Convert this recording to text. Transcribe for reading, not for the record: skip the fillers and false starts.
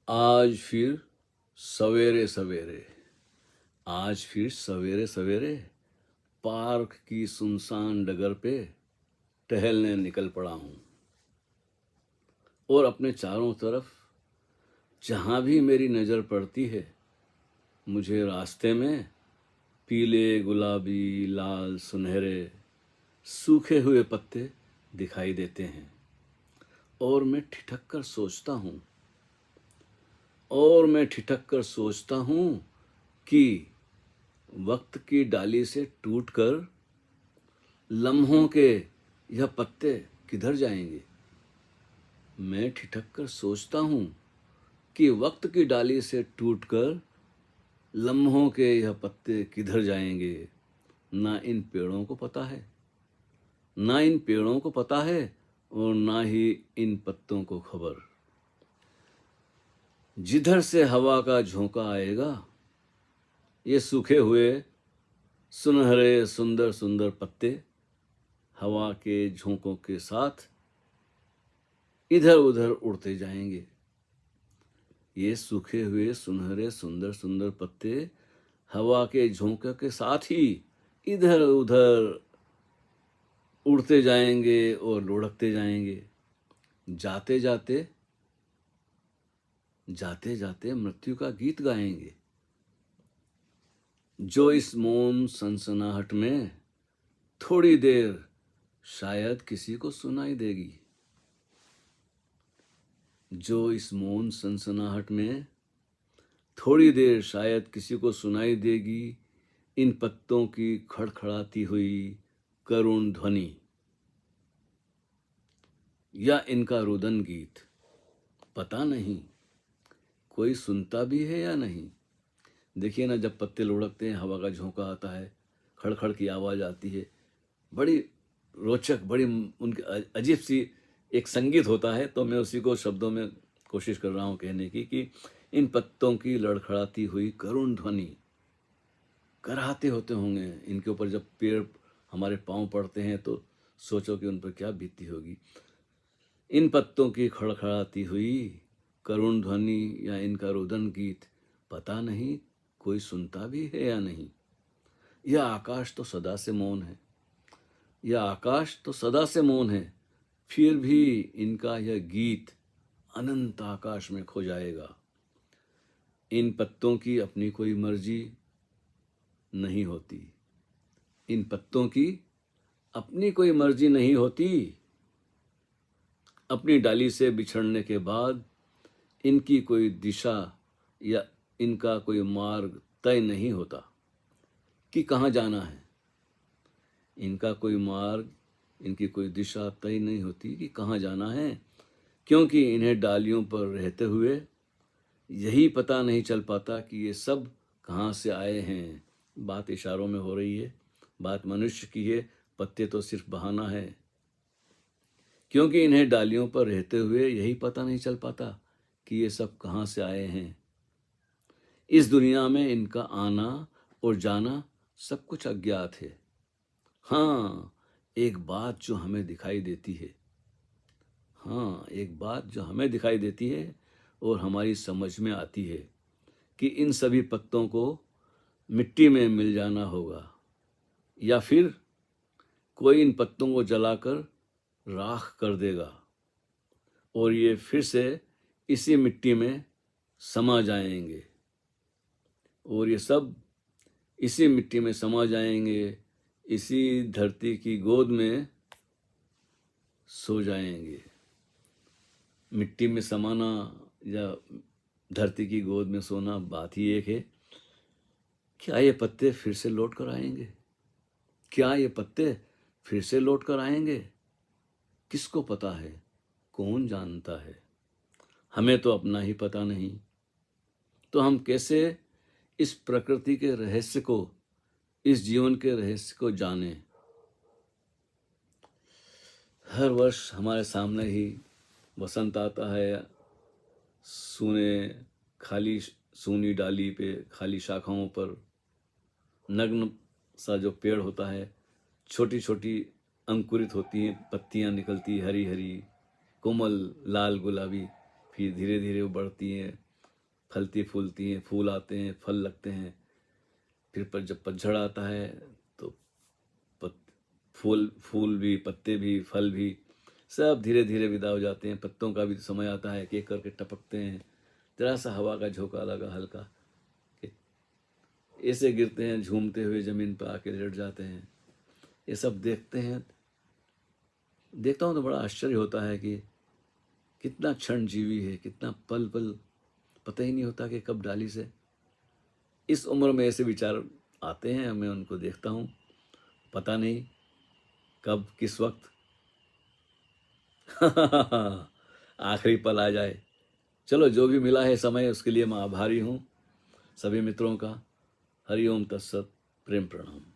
आज फिर सवेरे सवेरे आज फिर सवेरे सवेरे पार्क की सुनसान डगर पे टहलने निकल पड़ा हूँ और अपने चारों तरफ जहाँ भी मेरी नज़र पड़ती है मुझे रास्ते में पीले गुलाबी लाल सुनहरे सूखे हुए पत्ते दिखाई देते हैं और मैं ठिठक कर सोचता हूँ कि वक्त की डाली से टूटकर लम्हों के यह पत्ते किधर जाएंगे। मैं ठिठक कर सोचता हूँ कि वक्त की डाली से टूटकर लम्हों के यह पत्ते किधर जाएंगे। ना इन पेड़ों को पता है और ना ही इन पत्तों को खबर। जिधर से हवा का झोंका आएगा ये सूखे हुए सुनहरे सुंदर सुंदर पत्ते हवा के झोंकों के साथ इधर उधर उड़ते जाएंगे। ये सूखे हुए सुनहरे सुंदर सुंदर पत्ते हवा के झोंके के साथ ही इधर उधर उड़ते जाएंगे और लुढ़कते जाएंगे। जाते जाते मृत्यु का गीत गाएंगे जो इस मौन सनसनाहट में थोड़ी देर शायद किसी को सुनाई देगी। जो इस मौन सनसनाहट में थोड़ी देर शायद किसी को सुनाई देगी। इन पत्तों की खड़खड़ाती हुई करुण ध्वनि या इनका रुदन गीत, पता नहीं कोई सुनता भी है या नहीं। देखिए ना, जब पत्ते लुढ़कते हैं हवा का झोंका आता है, खड़खड़ की आवाज़ आती है, बड़ी रोचक, बड़ी उनकी अजीब सी एक संगीत होता है। तो मैं उसी को शब्दों में कोशिश कर रहा हूँ कहने की कि इन पत्तों की लड़खड़ाती हुई करुण ध्वनि कराहते होते होंगे। इनके ऊपर जब पेड़ हमारे पांव पड़ते हैं तो सोचो कि उन पर क्या बीतती होगी। इन पत्तों की खड़खड़ाती हुई करुण ध्वनि या इनका रुदन गीत, पता नहीं कोई सुनता भी है या नहीं। यह आकाश तो सदा से मौन है, फिर भी इनका यह गीत अनंत आकाश में खो जाएगा। इन पत्तों की अपनी कोई मर्जी नहीं होती। अपनी डाली से बिछड़ने के बाद इनकी कोई दिशा या इनका कोई मार्ग तय नहीं होता कि कहाँ जाना है। इनकी कोई दिशा तय नहीं होती कि कहाँ जाना है, क्योंकि इन्हें डालियों पर रहते हुए यही पता नहीं चल पाता कि ये सब कहाँ से आए हैं। बात इशारों में हो रही है, बात मनुष्य की है, पत्ते तो सिर्फ बहाना है। क्योंकि इन्हें डालियों पर रहते हुए यही पता नहीं चल पाता कि ये सब कहाँ से आए हैं। इस दुनिया में इनका आना और जाना सब कुछ अज्ञात है। हाँ, एक बात जो हमें दिखाई देती है और हमारी समझ में आती है कि इन सभी पत्तों को मिट्टी में मिल जाना होगा, या फिर कोई इन पत्तों को जलाकर राख कर देगा और ये फिर से इसी मिट्टी में समा जाएंगे और ये सब इसी मिट्टी में समा जाएंगे, इसी धरती की गोद में सो जाएंगे। मिट्टी में समाना या धरती की गोद में सोना बात ही एक है। क्या ये पत्ते फिर से लौट कर आएंगे? किसको पता है, कौन जानता है। हमें तो अपना ही पता नहीं, तो हम कैसे इस प्रकृति के रहस्य को, इस जीवन के रहस्य को जाने। हर वर्ष हमारे सामने ही वसंत आता है। सूनी डाली पे, खाली शाखाओं पर नग्न सा जो पेड़ होता है, छोटी छोटी अंकुरित होती हैं पत्तियां निकलती, हरी हरी कोमल लाल गुलाबी, फिर धीरे धीरे वो बढ़ती हैं फलती फूलती हैं, फूल आते हैं, फल लगते हैं। फिर पर जब पतझड़ आता है तो पत फूल फूल भी, पत्ते भी, फल भी सब धीरे धीरे विदा हो जाते हैं। पत्तों का भी समय आता है कि एक करके टपकते हैं। जरा सा हवा का झोंका लगा हल्का, ऐसे गिरते हैं झूमते हुए, ज़मीन पर आके लेट जाते हैं। ये सब देखता हूँ तो बड़ा आश्चर्य होता है कि कितना क्षण जीवी है, कितना पल पल पता ही नहीं होता कि कब डाली से। इस उम्र में ऐसे विचार आते हैं, मैं उनको देखता हूँ, पता नहीं कब किस वक्त आखिरी पल आ जाए। चलो, जो भी मिला है समय, उसके लिए मैं आभारी हूँ सभी मित्रों का। हरि ओम तत्सत, प्रेम प्रणाम।